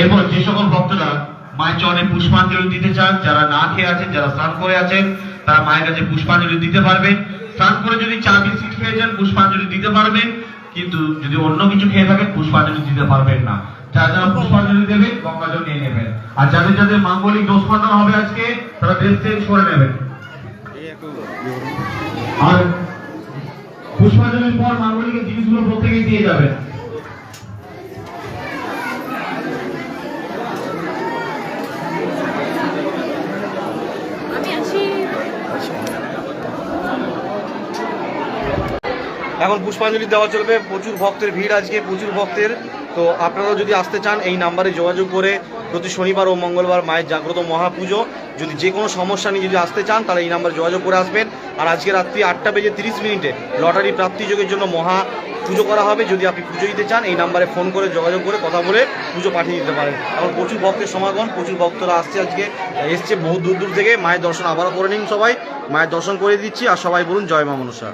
এরপর যে সকল ভক্তরা মায়ের চরণে পুষ্পাঞ্জলি দিতে চান, যারা না খেয়ে আছেন, যারা স্নান করে আছেন, তারা মায়ের কাছে পুষ্পাঞ্জলি দিতে পারবেন। স্নান করে যদি চা বিস্কিট খেয়েছেন পুষ্পাঞ্জলি দিতে পারবেন, কিন্তু যদি অন্য কিছু খেয়ে থাকেন পুষ্পাঞ্জলি দিতে পারবেন না। যারা পুষ্পাঞ্জলি দেবেন গঙ্গাজল নিয়ে নেবেন, আর যাদের যাদের মাঙ্গলিক দোষ খণ্ডন হবে আজকে তারা ড্রেস চেঞ্জ করে নেবেন। আর পুষ্পাঞ্জলির পর মাঙ্গলিকের জিনিসগুলো প্রত্যেকেই দিয়ে যাবেন। এখন পুষ্পাঞ্জলি দেওয়া চলবে। প্রচুর ভক্তের ভিড় আজকে, প্রচুর ভক্তের। তো আপনারাও যদি আসতে চান এই নাম্বারে যোগাযোগ করে, প্রতি শনিবার ও মঙ্গলবার মায়ের জাগ্রত মহাপুজো, যদি যে কোনো সমস্যা নিয়ে যদি আসতে চান তাহলে এই নাম্বারে যোগাযোগ করে আসবেন। আর আজকে রাত্রি 8:30 লটারি প্রাপ্তিযোগের জন্য মহা পুজো করা হবে। যদি আপনি পুজো দিতে চান এই নাম্বারে ফোন করে যোগাযোগ করে কথা বলে পুজো পাঠিয়ে দিতে পারেন। এখন প্রচুর ভক্তের সমাগম, প্রচুর ভক্তরা আসছে, আজকে এসছে বহু দূর দূর থেকে। মায়ের দর্শন আবারও করে নিন সবাই, মায়ের দর্শন করে দিচ্ছি। আর সবাই বলুন জয় মা মনসা।